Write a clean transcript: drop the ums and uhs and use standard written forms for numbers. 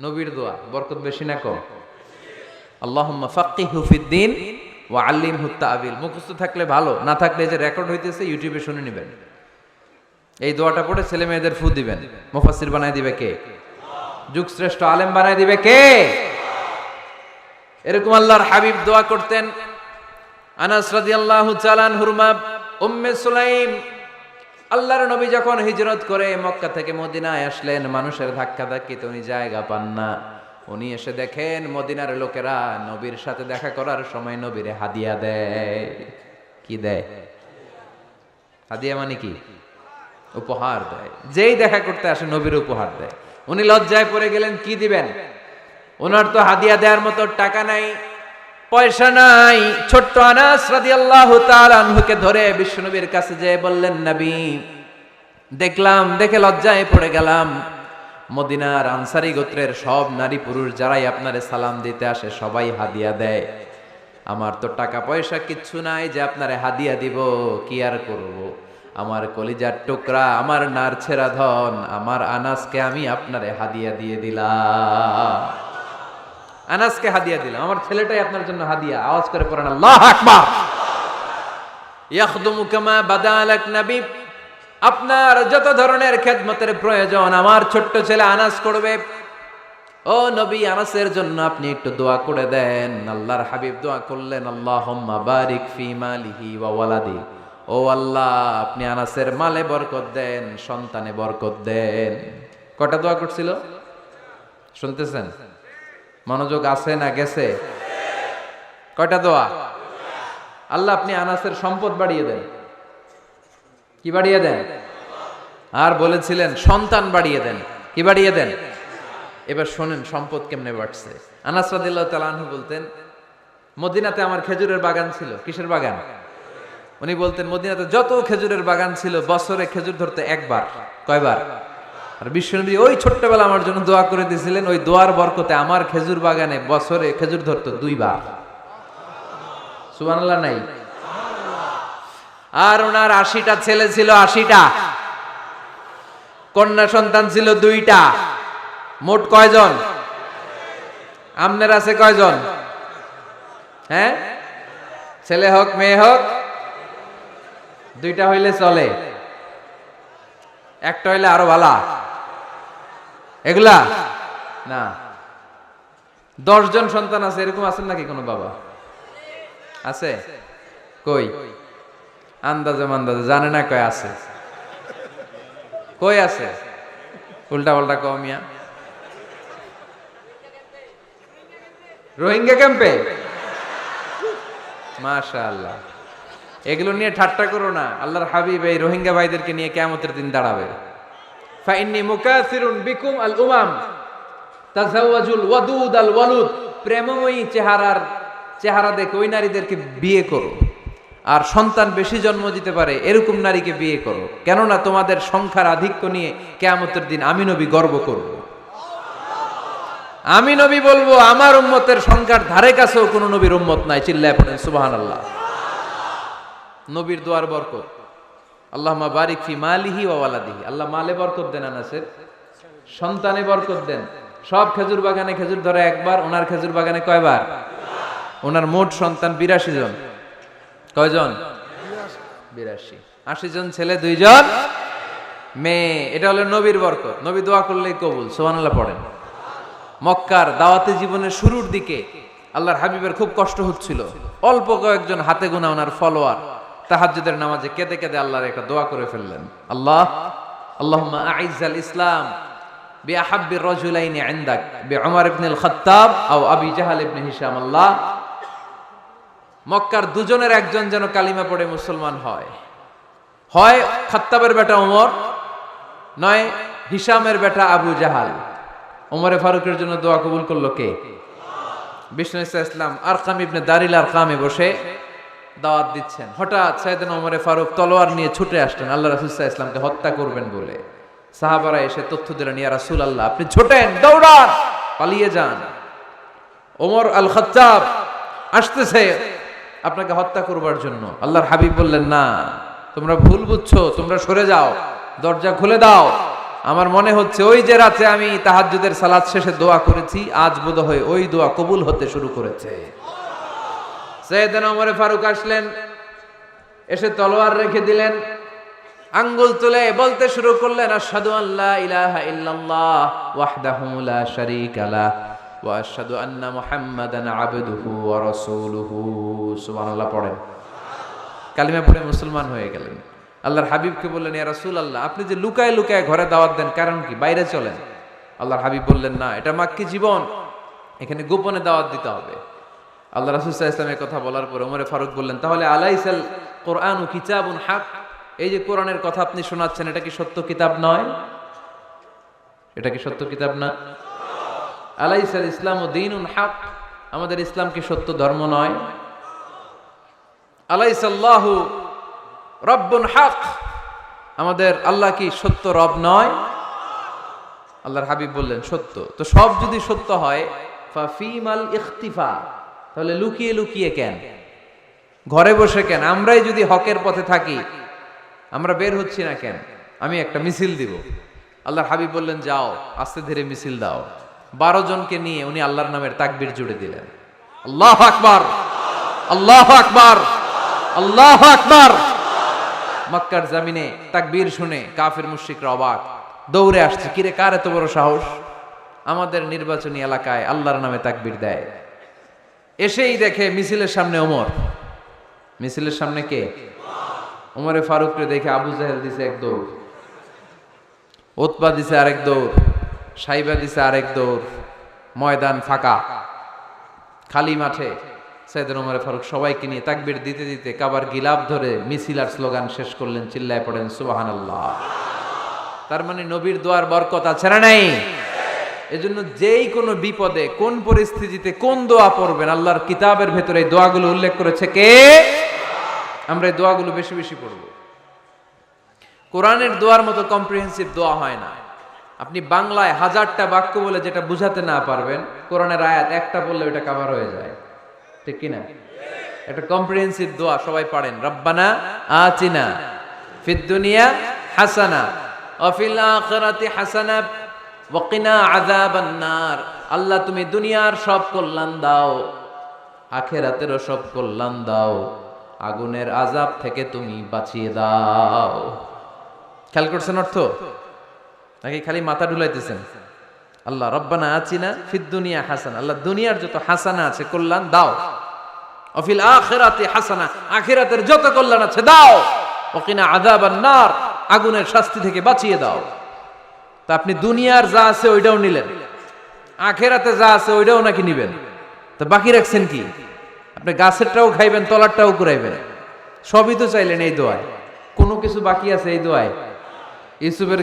নবীর দোয়া বরকত বেশি না কম? আল্লাহুম্মা ফাক্কিহু ফিদ্দীন ওয়া আল্লিমহু তা'বিল। মুখস্থ থাকলে ভালো, না থাকলে যে রেকর্ড হইতেছে ইউটিউবে শুনে নেবেন। এই দোয়াটা পড়ে ছেলে মেয়েদের ফু দিবেন। মুফাসসির বানায় দিবে কে? যুগ শ্রেষ্ঠ আলেম বানায় দিবে কে? এরকম আল্লাহর হাবিব দোয়া করতেন। আনাস রাদিয়াল্লাহু তাআলা আনহুর মা উম্মে সুলাইম, আল্লাহর নবী যখন হিজরত করে মক্কা থেকে মদিনায় আসলেন, মানুষের ধাক্কাধাক্কিতে উনি জায়গা পান না। উনি এসে দেখেন মদিনার লোকেরা নবীর সাথে দেখা করার সময় নবীরে হাদিয়া দেয়। কি দেয়? হাদিয়া মানে কি? উপহার দেয়। যেই দেখা করতে আসে নবীর উপহার দেয়। উনি লজ্জায় পড়ে গেলেন, কি দিবেন? ওনার তো হাদিয়া দেওয়ার মতো টাকা নাই, পয়সা নাই। ছোট্ট আনাস রাদিয়াল্লাহু তাআলা আনহুকে ধরে বিশ্বনবীর কাছে যেয়ে বললেন, নবী দেখলাম, দেখে লজ্জায় পড়ে গেলাম, মদিনার আনসারী গোত্রের সব নারী পুরুষ যারাই আপনারে সালাম দিতে আসে সবাই হাদিয়া দেয়। আমার তো টাকা পয়সা কিচ্ছু নাই যে আপনারে হাদিয়া দিব, কি আর করব। আমার কলিজার টুকরা, আমার নারছেরা ধন, আমার আনাসকে আমি আপনারে হাদিয়া দিয়ে দিলাম। আনাসকে হাদিয়া দিলাম, আমার ছেলেটাই আপনার জন্য হাদিয়া। আওয়াজ করে পড়েন আল্লাহু আকবার। ইয়াখদুমু কামা বাদালাক নবী, আপনার যত ধরনের খেদমতের প্রয়োজন আমার ছোট্ট ছেলে আনাস করবে। ও নবী, আনাসের জন্য আপনি একটু দোয়া করে দেন। আল্লাহর হাবিব দোয়া করলেন, আল্লাহুম্মা বারিক ফি মালিহি ওয়া ওয়ালাদি। ও আল্লাহ, আপনি আনাসের মালে বরকত দেন, সন্তানে বরকত দেন। কটা দোয়া করছিল শুনতেছেন? মনোযোগ আছে না গেছে? কয়টা দোয়া? আল্লাহ আপনি আনাসের সম্পদ বাড়িয়ে দেন। কি বাড়িয়ে দেন? আর বলেছিলেন সন্তান বাড়িয়ে দেন। কি বাড়িয়ে দেন? এবার শোনেন সম্পদ কেমনে বাড়ছে। আনাস রাদিয়াল্লাহু তাআলা আনহু বলতেন, মদিনাতে আমার খেজুরের বাগান ছিল। কিসের বাগান? উনি বলতেন মদিনাতে যত খেজুরের বাগান ছিল বছরে খেজুর ধরতে একবার। কয়বার? আর বিশ্বনবী ওই ছোট্টবেলা আমার জন্য দোয়া করে দিয়েছিলেন, ওই দোয়ার বরকতে আমার খেজুর বাগানে বছরে খেজুর ধরতো 2 বার। সুবহানাল্লাহ নাই? আর ওনার 80টা ছেলে ছিল, 80টা কন্যা সন্তান ছিল 2টা। মোট কয়জন? আমনের আছে কয়জন? হ্যাঁ, ছেলে হোক মেয়ে হোক 2টা হইলে চলে, একটা হইলে আরো ভালো। এগুলা না, 10 জন সন্তান আছে, এরকম আছেন নাকি কোনো বাবা? আছে? কই? আন্দাজে মান্দাজে জানে না কয় আছে। কই আছে? উল্টা পাল্টা কমিয়া রোহিঙ্গা ক্যাম্পে। মাশাআল্লাহ, এগুলো নিয়ে ঠাট্টা করো না। আল্লাহর হাবিব এই রোহিঙ্গা ভাইদেরকে নিয়ে কিয়ামতের দিন দাঁড়াবে। ফাইন্নী মুকাসিরুন বিকুম আল উমাম তাজাওয়াজুল ওয়াদুদ আল ওয়ালুদ। প্রেমময়ী চেহারা দেখে ওই নারীদেরকে বিয়ে করো, আর সন্তান বেশি জন্ম দিতে পারে এরকম নারীকে বিয়ে করো, কেননা তোমাদের সংখ্যার আধিক্য নিয়ে কিয়ামতের দিন আমি নবী গর্ব করব। আমি নবী বলবো আমার উম্মতের সংখ্যার ধারে কাছেও কোনো নবীর উম্মত নাই। চিল্লায় পড়েন সুবহানাল্লাহ। নবীর দোয়ার বরকত। আল্লাহুম্মা বারিক ফি মালিহি ওয়া ওয়ালাদিহি। আল্লাহ মালে বরকত দেন, আনাসের সন্তানে বরকত দেন। সব খেজুর বাগানে খেজুর ধরে একবার, ওনার খেজুর বাগানে কয়বার? ওনার মোট সন্তান 82 জন। কয়জন? 82। 80 জন ছেলে, 2 জন মেয়ে। এটা হলো নবীর বরকত। নবী দোয়া করলেই কবুল। সুবহানাল্লাহ পড়েন। মক্কার দাওয়াতি জীবনের শুরুর দিকে আল্লাহর হাবিবের খুব কষ্ট হচ্ছিল। অল্প কয়েকজন হাতে গোনা ওনার ফলোয়ার তাহাজ্জুদের নামাজে কেঁদে কেঁদে আল্লাহর একটা দোয়া করে ফেললেন। আল্লাহুম্মা আইজ্জাল ইসলাম বিআহাব্বির রাজুলাইনি ইনদাক বিউমর ইবনে আল খাত্তাব আও আবি জাহল ইবনে হিশাম। আল্লাহ, মক্কার দুজনের একজন যেন কালিমা পড়ে মুসলমান হয়। হয় খাত্তাবের বেটা ওমর, নয় হিশামের বেটা আবু জাহাল। ওমরে ফারুকের জন্য দোয়া কবুল করলো কে? বিষ্ণু ইসলাম আরকাম ইবনে দারিল আরকামে বসে দাওয়াত দিচ্ছেন। হঠাৎ সাইয়েদনা ওমরে ফারুক তলোয়ার নিয়ে ছুটে আসলেন আল্লাহ রাসূল সাল্লাল্লাহু আলাইহি ওয়াসাল্লামকে হত্যা করবেন বলে। সাহাবারা এসে তথ্য দিলেন, ইয়া রাসূলুল্লাহ আপনি ছোটেন, দৌড়ান, পালিয়ে যান, ওমর আল খাত্তাব আসতেছে আপনাকে হত্যা করবার জন্য। আল্লাহর হাবিব বললেন, না তোমরা ভুল বুঝছো, তোমরা সরে যাও, দরজা খুলে দাও। আমার মনে হচ্ছে ওই যে রাতে আমি তাহাজ্জুদের সালাত শেষে দোয়া করেছি, আজ বোধহয় ওই দোয়া কবুল হতে শুরু করেছে। সাইয়েদনা ওমর ফারুক আসলেন, এসে তলোয়ার রেখে দিলেন, আঙ্গুল তুলে বলতে শুরু করলেন, আশহাদু আল্লা ইলাহা ইল্লাল্লাহ ওয়াহদাহু লা শারীকা লাহ ওয়া আশহাদু আন্না মুহাম্মাদান আবদুহু ওয়া রাসূলুহু। সুবহানাল্লাহ পড়েন। কালিমা পড়ে মুসলমান হয়ে গেলেন। আল্লাহর হাবিবকে বললেন, ইয়া রাসূলুল্লাহ, আপনি যে লুকায় লুকায় ঘরে দাওয়াত দেন, কারণ কি? বাইরে চলেন। আল্লাহর হাবিব বললেন, না, এটা মাক্কি জীবন, এখানে গোপনে দাওয়াত দিতে হবে। আল্লাহ রাসূল সাল্লাল্লাহু আলাইহি ওয়াসাল্লামের কথা বলার পরে ওমর ফারুক বললেন, তাহলে আলাইসাল কোরআনু কিতাবুন হক, এই যে কোরআনের কথা আপনি শোনাচ্ছেন, এটা কি সত্য কিতাব নয়? এটা কি সত্য কিতাব না? আলাইসাল ইসলামু দীনুন হক, আমাদের ইসলাম কি সত্য ধর্ম নয়? আলাইসাল্লাহু রব্বুন হক, আমাদের আল্লাহ কি সত্য রব নয়? আল্লাহর হাবিব বললেন, সত্য। তো সব যদি সত্য হয়, ফাফিমাল ইখতিফা, তাহলে লুকিয়ে লুকিয়ে কেন, ঘরে বসে কেন? আমরাই যদি হকের পথে থাকি, আমরা বের হচ্ছি না কেন? আমি একটা মিছিল দিব। আল্লাহর হাবিব বললেন, যাও, আস্তে ধীরে মিছিল দাও। 12 জনকে নিয়ে উনি আল্লাহর নামের তাকবীর জুড়ে দিলেন। আল্লাহু আকবার, আল্লাহু আকবার, আল্লাহু আকবার। মক্কার জমিনে তাকবীর শুনে কাফির মুশরিকরা অবাক, দৌড়ে আসছে, কিরে, কার এত বড় সাহস আমাদের নির্বাচনী এলাকায় আল্লাহর নামে তাকবীর দেয়? এসেই দেখে মিছিলের সামনে ওমর। মিছিলের সামনে কে? ওমরে ফারুককে দেখে আবু জাহেল দিছে এক দৌড়, উতবা দিছে আরেক দৌড়, সাইবা দিছে আরেক দৌড়। ময়দান ফাঁকা, খালি মাঠে সাইয়েদনা ওমর ফারুক সবাইকে নিয়ে তাকবীর দিতে দিতে কাবার গিলাফ ধরে মিছিল আর স্লোগান শেষ করলেন। চিল্লায় পড়েন সুবহানাল্লাহ। তার মানে নবীর দোয়ার বরকত আছে না নাই? এজন্য যেই কোনো বিপদে, কোন পরিস্থিতিতে কোন দোয়া পড়বেন, আল্লাহর কিতাবের ভেতরে এই দোয়াগুলো উল্লেখ করেছে কে? আমরা এই দোয়াগুলো বেশি বেশি পড়ব। কোরআনের দোয়ার মতো কম্প্রিহেন্সিভ দোয়া হয় না। আপনি বাংলায় 1000টা বাক্য বলে যেটা বুঝাতে না পারবেন, কোরআনের আয়াত একটা বললে ওটা কভার হয়ে যায়, ঠিক কি না? একটা কম্প্রিহেন্সিভ দোয়া সবাই পড়েন, রব্বানা আতিনা ফিদ দুনিয়া হাসানা ওয়া ফিল আখিরাতি হাসানা ওয়া কিনা আযাবান নার। আল্লাহ, তুমি দুনিয়ার সব কল্যাণ দাও, আখিরাতেরও সব কল্যাণ দাও, আগুনের আযাব থেকে তুমি বাঁচিয়ে দাও। খেয়াল করছেন অর্থ নাকি খালি মাথা ঢুলাইতেছেন? আল্লাহ রব্বানা আতিনা ফিদ দুনিয়া হাসানা, আল্লাহ দুনিয়ার যত হাসানা আছে কল্যাণ দাও, ওয়া ফিল আখিরাতি হাসানা, আখিরাতের যত কল্যাণ আছে দাও, ওয়া কিনা আযাবান নার, আগুনের শাস্তি থেকে বাঁচিয়ে দাও। তা আপনি দুনিয়ার যা আছে ওইটাও নিলেন, আখিরাতে যা আছে ওইটাও নাকি নিবেন, তো বাকি রাখছেন কি? আপনি গাছেরটাও খাইবেন, তলারটাও কুড়াইবেন, সবই তো চাইলেন এই দোয়ায়। কোনো কিছু বাকি আছে এই দোয়ায়? ইউসুফের